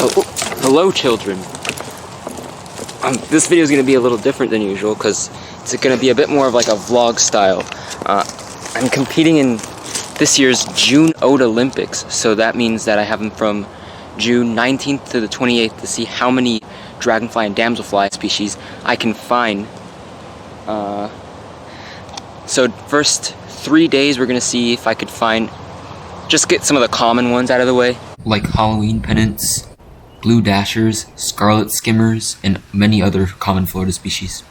Hello children. This video is going to be a little different than usual because it's going to be a bit more of like a vlog style. I'm competing in this year's June Ode Olympics, so that means that I have them from June 19th to the 28th to see how many dragonfly and damselfly species I can find. So first 3 days we're going to see if I could find, just get some of the common ones out of the way, like Halloween pennants, blue dashers, scarlet skimmers, and many other common Florida species.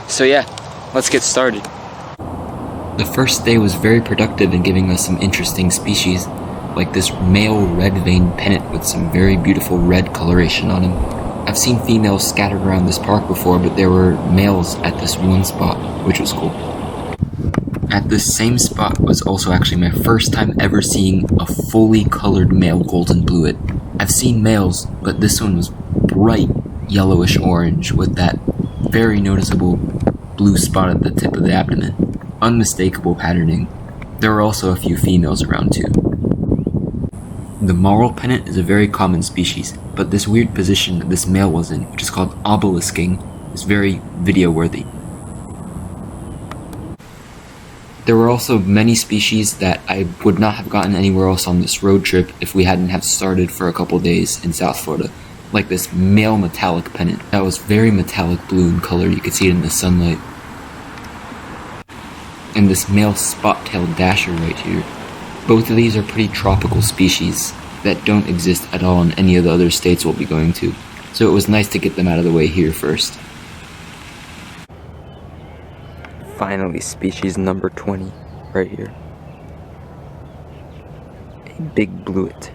So yeah, let's get started. The first day was very productive in giving us some interesting species, like this male red-veined pennant with some very beautiful red coloration on him. I've seen females scattered around this park before, but there were males at this one spot, which was cool. At this same spot was also actually my first time ever seeing a fully colored male golden bluet. I've seen males, but this one was bright yellowish orange with that very noticeable blue spot at the tip of the abdomen. Unmistakable patterning. There were also a few females around too. The Marl Pennant is a very common species, but this weird position that this male was in, which is called obelisking, is very video worthy. There were also many species that I would not have gotten anywhere else on this road trip if we hadn't have started for a couple days in South Florida, like this male metallic pennant that was very metallic blue in color. You could see it in the sunlight. And this male spot-tailed dasher right here. Both of these are pretty tropical species that don't exist at all in any of the other states we'll be going to, so it was nice to get them out of the way here first. Finally, species number 20, right here. A big bluet.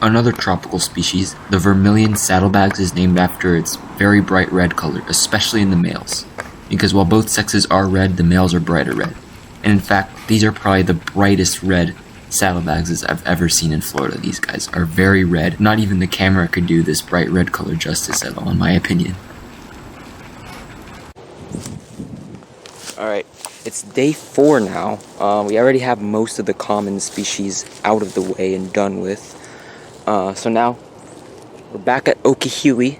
Another tropical species, the Vermilion Saddlebags, is named after its very bright red color, especially in the males. Because while both sexes are red, the males are brighter red. And in fact, these are probably the brightest red saddlebags I've ever seen in Florida. These guys are very red. Not even the camera could do this bright red color justice at all, in my opinion. Alright, it's day 4 now. We already have most of the common species out of the way and done with. So now, we're back at Okeechobee,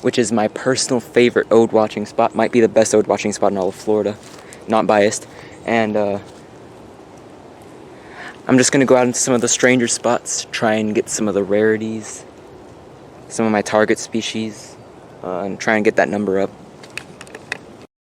which is my personal favorite ode watching spot. Might be the best ode watching spot in all of Florida. Not biased. And, I'm just going to go out into some of the stranger spots, try and get some of the rarities, some of my target species, and try and get that number up.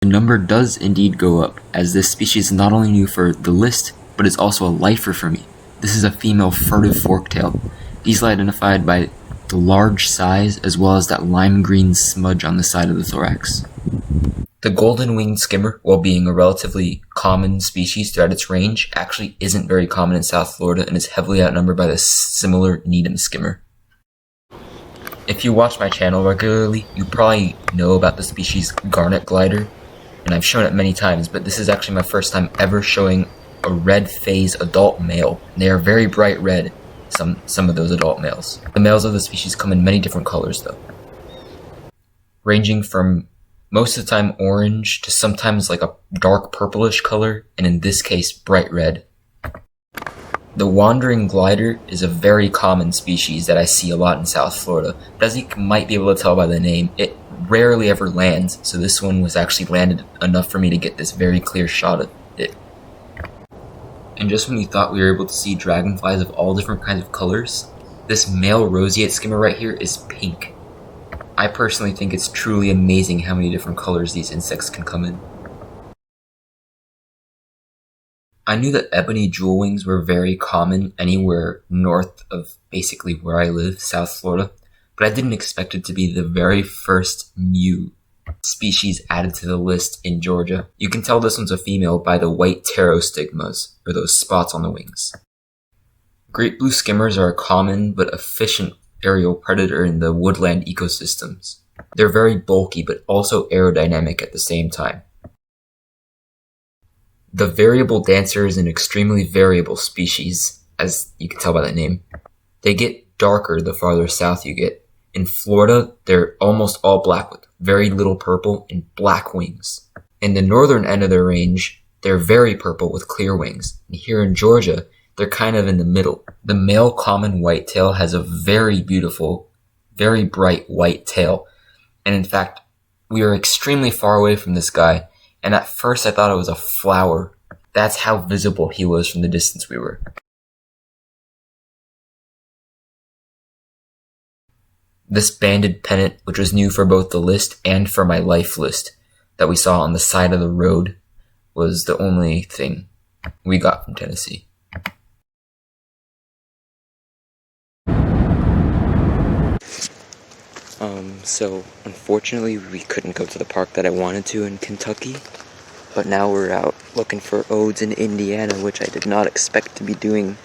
The number does indeed go up, as this species is not only new for the list, but is also a lifer for me. This is a female Furtive Forktail, easily identified by the large size as well as that lime green smudge on the side of the thorax. The golden-winged skimmer, while being a relatively common species throughout its range, actually isn't very common in South Florida and is heavily outnumbered by the similar Needham skimmer. If you watch my channel regularly, you probably know about the species Garnet Glider, and I've shown it many times, but this is actually my first time ever showing a red phase adult male. They are very bright red, some of those adult males. The males of the species come in many different colors though, ranging from most of the time orange to sometimes like a dark purplish color, and in this case bright red. The wandering glider is a very common species that I see a lot in South Florida. But as you might be able to tell by the name, it rarely ever lands, so this one was actually landed enough for me to get this very clear shot of it. And just when we thought we were able to see dragonflies of all different kinds of colors, this male roseate skimmer right here is pink. I personally think it's truly amazing how many different colors these insects can come in. I knew that ebony jewelwings were very common anywhere north of basically where I live, South Florida, but I didn't expect it to be the very first new species added to the list in Georgia. You can tell this one's a female by the white pterostigmas, or those spots on the wings. Great blue skimmers are a common but efficient aerial predator in the woodland ecosystems. They're very bulky but also aerodynamic at the same time. The variable dancer is an extremely variable species, as you can tell by the name. They get darker the farther south you get. In Florida, they're almost all black with very little purple and black wings. In the northern end of their range, they're very purple with clear wings. And here in Georgia, they're kind of in the middle. The male common whitetail has a very beautiful, very bright white tail. And in fact, we were extremely far away from this guy, and at first I thought it was a flower. That's how visible he was from the distance we were. This banded pennant, which was new for both the list and for my life list that we saw on the side of the road, was the only thing we got from Tennessee. So unfortunately we couldn't go to the park that I wanted to in Kentucky, but now we're out looking for odes in Indiana, which I did not expect to be doing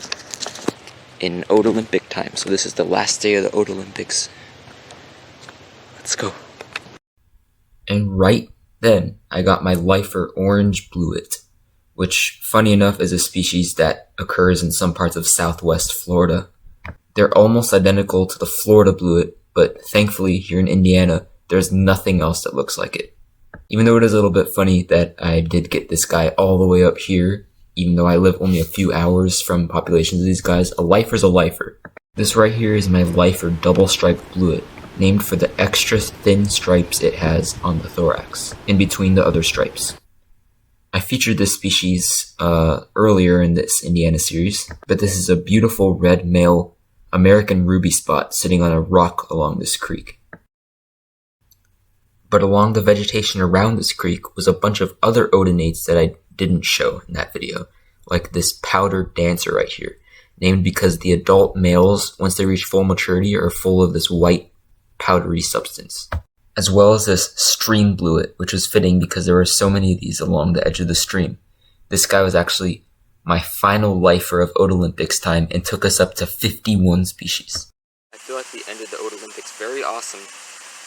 in Ode Olympic time. So this is the last day of the Ode Olympics. Let's go. And right then, I got my lifer orange bluet, which, funny enough, is a species that occurs in some parts of southwest Florida. They're almost identical to the Florida bluet, but thankfully here in Indiana, there's nothing else that looks like it. Even though it is a little bit funny that I did get this guy all the way up here, even though I live only a few hours from populations of these guys, a lifer's a lifer. This right here is my lifer double-striped bluet, named for the extra thin stripes it has on the thorax, in between the other stripes. I featured this species earlier in this Indiana series, but this is a beautiful red male American ruby spot sitting on a rock along this creek. But along the vegetation around this creek was a bunch of other odonates that I didn't show in that video, like this powdered dancer right here, named because the adult males, once they reach full maturity, are full of this white powdery substance, as well as this stream bluet, which was fitting because there were so many of these along the edge of the stream. This guy was actually my final lifer of Ode Olympics time and took us up to 51 species. I feel like we ended the Ode Olympics very awesome.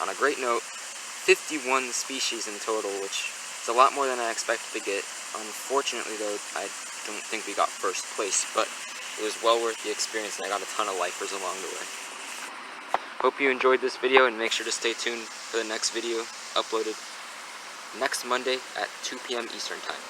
On a great note, 51 species in total, which is a lot more than I expected to get. Unfortunately though, I don't think we got first place, but it was well worth the experience and I got a ton of lifers along the way. Hope you enjoyed this video and make sure to stay tuned for the next video uploaded next Monday at 2 p.m. Eastern Time.